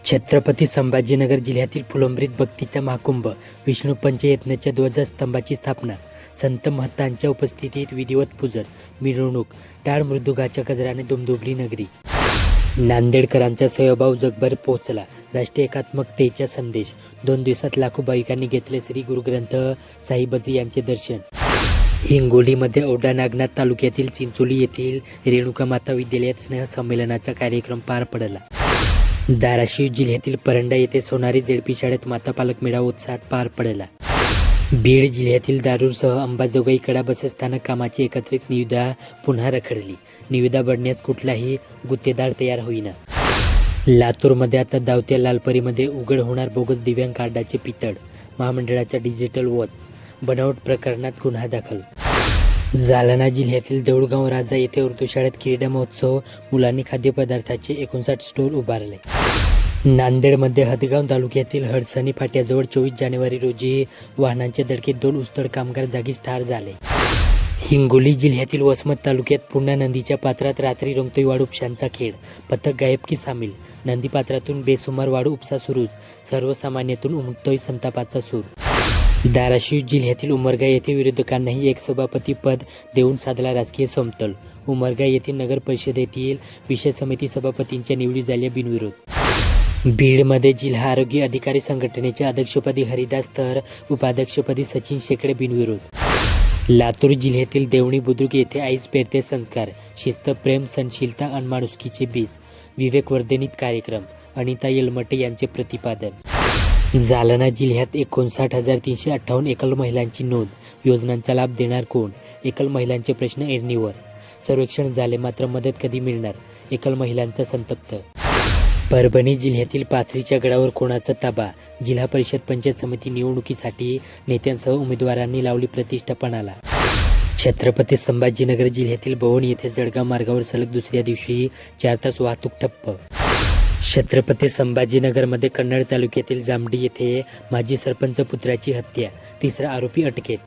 छत्रपती संभाजीनगर जिल्ह्यातील फुलंब्रीत भक्तीचा महाकुंभ, विष्णू पंचयज्ञाच्या ध्वजस्तंभाची स्थापना, संत महंतांच्या उपस्थितीत विधिवत पूजन, मिरवणूक, टाळ मृदुंगाच्या गजराने दुमदुमली नगरी. नांदेडकरांचा सहभाग जगभर पोहोचला. राष्ट्रीय एकात्मकतेचा संदेश. 2 दिवसात लाखो भाविकांनी घेतले श्री गुरुग्रंथ साहिबजी यांचे दर्शन. हिंगोलीमध्ये औंढा नागनाथ तालुक्यातील चिंचोली येथील रेणुका माता विद्यालयात स्नेह संमेलनाचा कार्यक्रम पार पडला. धाराशिव जिल्ह्यातील परंडा येथे सोनारी जेडपी शाळेत माता पालक मेळावा उत्साहात पार पडला. बीड जिल्ह्यातील दारूरसह अंबाजोगाई कडा बसस्थानक कामाची एकत्रित निविदा पुन्हा रखडली. निविदा बढण्यास कुठलाही गुत्तेदार तयार होईना. लातूरमध्ये आता धावत्या लालपरीमध्ये उघड होणार बोगस दिव्यांग कार्डाचे पितळ. महामंडळाचा डिजिटल वॉच बनावट प्रकरणात गुन्हा दाखल. जालना जिल्ह्यातील देऊळगाव राजा येथे उर्दू शाळेत क्रीडा महोत्सव. मुलांनी खाद्यपदार्थाचे 59 स्टॉल उभारले. नांदेडमध्ये हदगाव तालुक्यातील हडसणी फाट्याजवळ 24 जानेवारी रोजी वाहनांच्या धडकेत 2 ऊसतोड कामगार जागीच ठार झाले. हिंगोली जिल्ह्यातील वसमत तालुक्यात पुन्हा नदीच्या पात्रात रात्री रंगतोय वाढ उपशांचा खेळ. पथक गायब की सामील. नदी पात्रातून बेसुमार वाढ उपसा सुरूच. सर्वसामान्यातून उमटतोय संतापाचा सूर. धाराशिव जिल्ह्यातील उमरगा येथे विरोधकांनाही एक सभापती पद देऊन साधला राजकीय समतोल. उमरगा येथील नगर परिषदेतील विषय समिती सभापतींच्या निवडी झाल्या बिनविरोध. बीडमध्ये जिल्हा आरोग्य अधिकारी संघटनेच्या अध्यक्षपदी हरिदास तर उपाध्यक्षपदी सचिन शेकडे बिनविरोध. लातूर जिल्ह्यातील देवणी बुद्रुक येथे आईस पेरते संस्कार. शिस्त, प्रेम, सहनशीलता आणि माणुसकीचे बीज. विवेक वर्धिनीत कार्यक्रम. अनिता येलमटे यांचे प्रतिपादन. जालना जिल्ह्यात 59,358 एकल महिलांची नोंद. योजनांचा लाभ देणार कोण? एकल महिलांचे प्रश्न ऐरणीवर. सर्वेक्षण झाले मात्र मदत कधी मिळणार? एकल महिलांचा संतप्त. परभणी जिल्ह्यातील पाथरीच्या गडावर कोणाचा ताबा? जिल्हा परिषद पंचायत समिती निवडणुकीसाठी नेत्यांसह उमेदवारांनी लावली प्रतिष्ठापनाला. छत्रपती संभाजीनगर जिल्ह्यातील भवन येथे जळगाव मार्गावर सलग दुसऱ्या दिवशी 4 तास वाहतूक ठप्प. छत्रपती संभाजीनगरमध्ये कन्नड तालुक्यातील जामडी येथे माजी सरपंच पुत्राची हत्या. 3रा आरोपी अटकेत.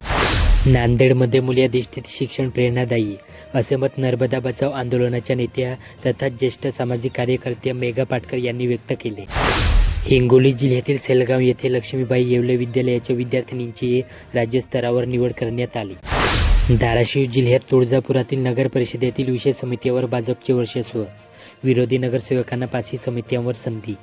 नांदेडमध्ये मूल्याधिष्ठित शिक्षण प्रेरणादायी असे मत नर्मदा बचाव आंदोलनाच्या नेत्या तथा ज्येष्ठ सामाजिक कार्यकर्त्या मेघा पाटकर यांनी व्यक्त केले. हिंगोली जिल्ह्यातील सेलगाव येथे लक्ष्मीबाई येवले विद्यालयाच्या विद्यार्थिनींची राज्यस्तरावर निवड करण्यात आली. धाराशिव जिल्ह्यात तुळजापुरातील नगर परिषदेतील विषय समितीवर भाजपचे वर्चस्व. विरोधी नगरसेवकांना 5 समित्यांवर संधी.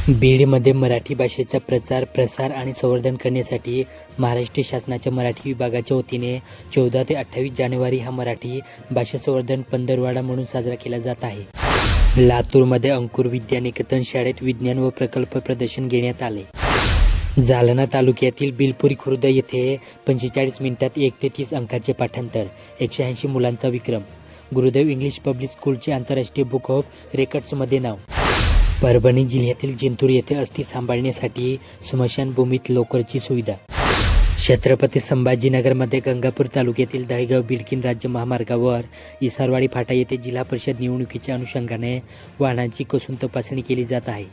बीडमध्ये मराठी भाषेचा प्रचार, प्रसार आणि संवर्धन करण्यासाठी महाराष्ट्र शासनाच्या मराठी विभागाच्या वतीने 14 ते 28 जानेवारी हा मराठी भाषा संवर्धन पंधरवडा म्हणून साजरा केला जात आहे. लातूरमध्ये अंकुर विद्यानिकेतन शाळेत विज्ञान व प्रकल्प प्रदर्शन घेण्यात आले. जालना तालुक्यातील बिलपुरी खुर्द येथे 45 मिनिटात 1 ते 30 अंकाचे पाठांतर. 180 मुलांचा विक्रम. गुरुदेव इंग्लिश पब्लिक स्कूलचे आंतरराष्ट्रीय बुक ऑफ रेकॉर्ड्समध्ये नाव. परभणी जिल्ह्यातील जिंतूर येथे अस्थी सांभाळण्यासाठी स्मशानभूमीत लोकरची सुविधा. छत्रपती संभाजीनगरमध्ये गंगापूर तालुक्यातील दहेगाव बिडकीन राज्य महामार्गावर इसारवाडी फाटा येथे जिल्हा परिषद निवडणुकीच्या अनुषंगाने वाहनांची कसून तपासणी केली जात आहे.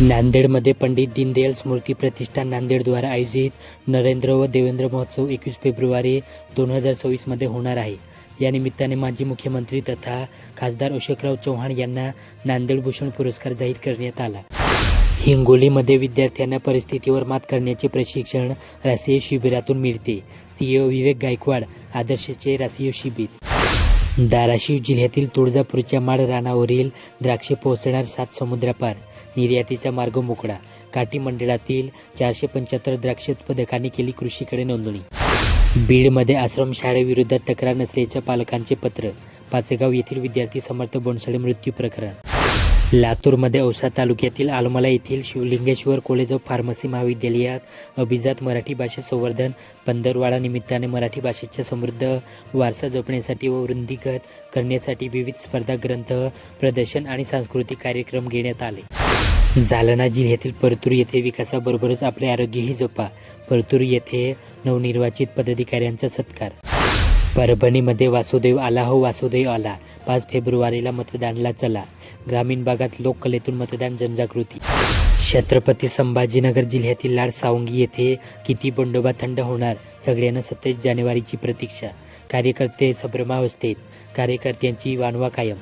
नांदेडमध्ये पंडित दीनदयाल स्मृती प्रतिष्ठान नांदेडद्वारा आयोजित नरेंद्र व देवेंद्र महोत्सव 21 फेब्रुवारी 2026 मध्ये होणार आहे. या निमित्ताने माजी मुख्यमंत्री तथा खासदार अशोकराव चव्हाण यांना नांदेड भूषण पुरस्कार जाहीर करण्यात आला. हिंगोलीमध्ये विद्यार्थ्यांना परिस्थितीवर मात करण्याचे प्रशिक्षण राष्ट्रीय शिबिरातून मिळते. सीईओ विवेक गायकवाड आदर्शचे राष्ट्रीय शिबिर. धाराशिव जिल्ह्यातील तुळजापूरच्या माळ रानावरील द्राक्षे पोहोचणार 7 समुद्रापार. निर्यातीचा मार्ग मोकळा. काटी मंडळातील 475 द्राक्ष उत्पादकांनी केली कृषीकडे नोंदणी. बीडमध्ये आश्रमशाळेविरोधात तक्रार नसल्याच्या पालकांचे पत्र. पाचेगाव येथील विद्यार्थी समर्थ बोनसळे मृत्यू प्रकरण. लातूरमध्ये औसा तालुक्यातील आलमला येथील शिवलिंगेश्वर कॉलेज ऑफ फार्मसी महाविद्यालयात अभिजात मराठी भाषा संवर्धन पंधरवडा निमित्ताने मराठी भाषेचा समृद्ध वारसा जपण्यासाठी व वृद्धिंगत करण्यासाठी विविध स्पर्धा, ग्रंथ प्रदर्शन आणि सांस्कृतिक कार्यक्रम घेण्यात आले. जालना जिल्ह्यातील परतूर येथे विकासाबरोबरच आपले आरोग्यही जपा. परतूर येथे नवनिर्वाचित पदाधिकाऱ्यांचा सत्कार. परभणीमध्ये वासुदेव आला हो वासुदेव आला. 5 फेब्रुवारीला मतदानाला चला. ग्रामीण भागात लोककलेतून मतदान जनजागृती. छत्रपती संभाजीनगर जिल्ह्यातील लाड सावंगी येथे किती बंडोबा थंड होणार? सगळ्यांना 27 जानेवारीची प्रतीक्षा. कार्यकर्ते संभ्रमावस्थेत. कार्यकर्त्यांची वानवा कायम.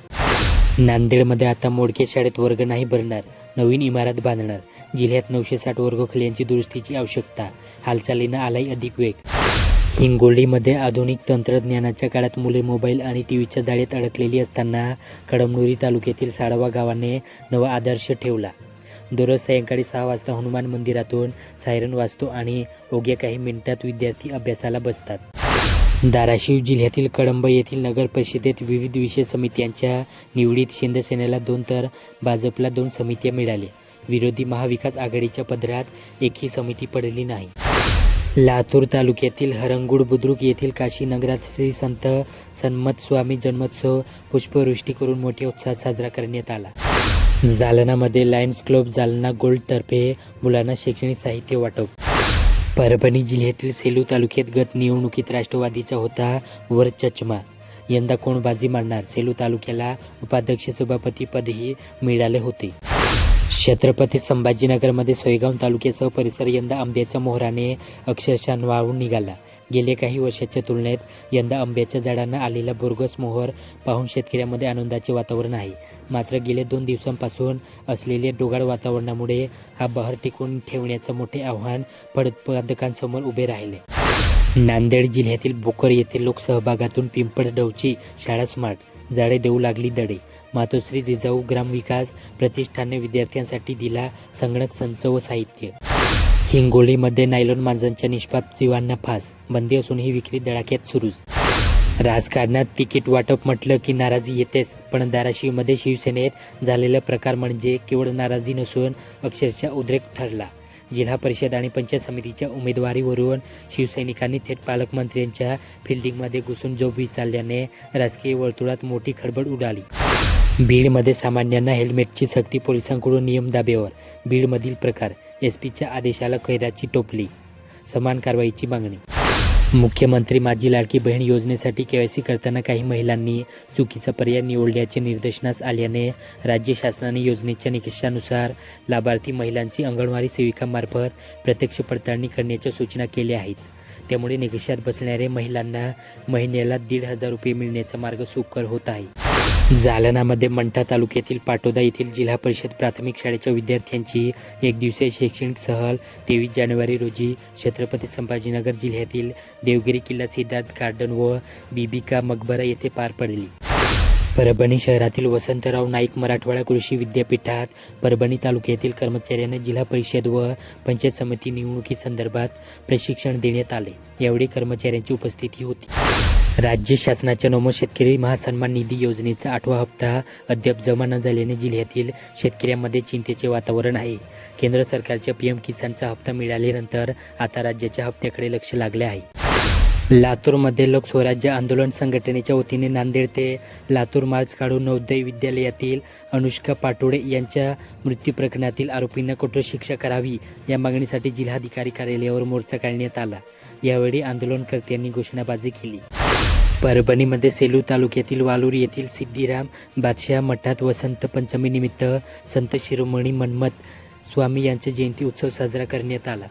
नांदेडमध्ये आता मोडके शाळेत वर्ग नाही भरणार. नवीन इमारत बांधणार. जिल्ह्यात 960 वर्गखोल्यांची दुरुस्तीची आवश्यकता. हालचालींना आलाय अधिक वेग. हिंगोलीमध्ये आधुनिक तंत्रज्ञानाच्या काळात मुले मोबाईल आणि टीव्हीच्या जाळ्यात अडकलेली असताना कळमनुरी तालुक्यातील साडवा गावाने नवा आदर्श ठेवला. दररोज सायंकाळी 6 वाजता हनुमान मंदिरातून सायरन वाजतो आणि अवघ्या काही मिनिटात विद्यार्थी अभ्यासाला बसतात. धाराशिव जिल्ह्यातील कळंब येथील नगर परिषदेत विविध विषय समित्यांच्या निवडीत शिंदेसेनेला 2 तर भाजपला 2 समित्या मिळाल्या. विरोधी महाविकास आघाडीच्या पदरात एकही समिती पडली नाही. लातूर तालुक्यातील हरंगुळ बुद्रुक येथील काशी नगरात श्री संत सन्मत स्वामी जन्मोत्सव पुष्पवृष्टी करून मोठ्या उत्साहात साजरा करण्यात आला. जालनामध्ये लायन्स क्लब जालना गोल्ड तर्फे मुलांना शैक्षणिक साहित्य वाटप. परभणी जिल्ह्यातील सेलू तालुक्यात गत निवडणुकीत राष्ट्रवादीचा होता वर चष्मा. यंदा कोण बाजी मारणार? सेलू तालुक्याला उपाध्यक्ष सभापती पदही मिळाले होते. छत्रपती संभाजीनगरमध्ये सोयगाव तालुक्यासह परिसर यंदा आंब्याच्या मोहराने अक्षरशः वाळून निघाला. गेल्या काही वर्षाच्या तुलनेत यंदा आंब्याच्या झाडांना आलेला बोरगस मोहर पाहून शेतकऱ्यांमध्ये आनंदाचे वातावरण आहे. मात्र गेल्या 2 दिवसांपासून असलेल्या ढगाळ वातावरणामुळे हा बहर टिकवून ठेवण्याचे मोठे आव्हान फळोत्पादकांसमोर उभे राहिले. नांदेड जिल्ह्यातील भोकर येथील लोकसहभागातून पिंपळगावची शाळा स्मार्ट झाडे देऊ लागली दडे. मातोश्री जिजाऊ ग्रामविकास प्रतिष्ठानने विद्यार्थ्यांसाठी दिला संगणक संच व साहित्य. हिंगोलीमध्ये नायलॉन मांजांच्या निष्पाप जीवांना फास. बंदी असूनही विक्री धडाक्यात सुरूच. राजकारणात तिकीट वाटप म्हटलं की नाराजी येतेच, पण धाराशिवमध्ये शिवसेनेत झालेला प्रकार म्हणजे केवळ नाराजी नसून अक्षरशः उद्रेक ठरला. जिल्हा परिषद आणि पंचायत समितीच्या उमेदवारीवरून शिवसैनिकांनी थेट पालकमंत्र्यांच्या फिल्डिंगमध्ये घुसून जोब विचारल्याने राजकीय वर्तुळात मोठी खळबळ उडाली. बीडमध्ये सामान्यांना हेल्मेटची सक्ती, पोलिसांकडून नियम धाब्यावर. बीडमधील प्रकार. एसपीच्या आदेशाला खैराची टोपली. समान कारवाईची मागणी. मुख्यमंत्री माझी लाडकी बहीण योजनेसाठी केवायसी करताना काही महिलांनी चुकीचा पर्याय निवडल्याचे निदर्शनास आल्याने राज्य शासनाने योजनेच्या निकषानुसार लाभार्थी महिलांची अंगणवाडी सेविकांमार्फत प्रत्यक्ष पडताळणी करण्याच्या सूचना केल्या आहेत. त्यामुळे निकषात बसणाऱ्या महिलांना महिन्याला 1,500 रुपये मिळण्याचा मार्ग सुकर होत आहे. जालनामध्ये मंठा तालुक्यातील पाटोदा येथील जिल्हा परिषद प्राथमिक शाळेच्या विद्यार्थ्यांची एकदिवसीय शैक्षणिक सहल 23 जानेवारी रोजी छत्रपती संभाजीनगर जिल्ह्यातील देवगिरी किल्ला, सिद्धार्थ गार्डन व बीबी का मकबरा येथे पार पडली. परभणी शहरातील वसंतराव नाईक मराठवाडा कृषी विद्यापीठात परभणी तालुक्यातील कर्मचाऱ्यांना जिल्हा परिषद व पंचायत समिती निवडणुकीसंदर्भात प्रशिक्षण देण्यात आले. यावेळी कर्मचाऱ्यांची उपस्थिती होती. राज्य शासनाच्या नमो शेतकरी महासन्मान निधी योजनेचा 8वा हप्ता अद्याप जमा न झाल्याने जिल्ह्यातील शेतकऱ्यांमध्ये चिंतेचे वातावरण आहे. केंद्र सरकारच्या PM किसानचा हप्ता मिळाल्यानंतर आता राज्याच्या हप्त्याकडे लक्ष लागले आहे. लातूरमध्ये लोकस्वराज्य आंदोलन संघटनेच्या वतीने नांदेड ते लातूर मार्च काढून नवोदय विद्यालयातील अनुष्का पाटोळे यांच्या मृत्यू प्रकरणातील आरोपींना कठोर शिक्षा करावी या मागणीसाठी जिल्हाधिकारी कार्यालयावर मोर्चा काढण्यात आला. यावेळी आंदोलनकर्त्यांनी घोषणाबाजी केली. परभणीमध्ये सेलू तालुक्यातील वालूर येथील सिद्धिराम बादशाह मठात वसंत पंचमी निमित्त संत शिरोमणी मन्मथ स्वामी यांचा जयंती उत्सव साजरा करण्यात आला.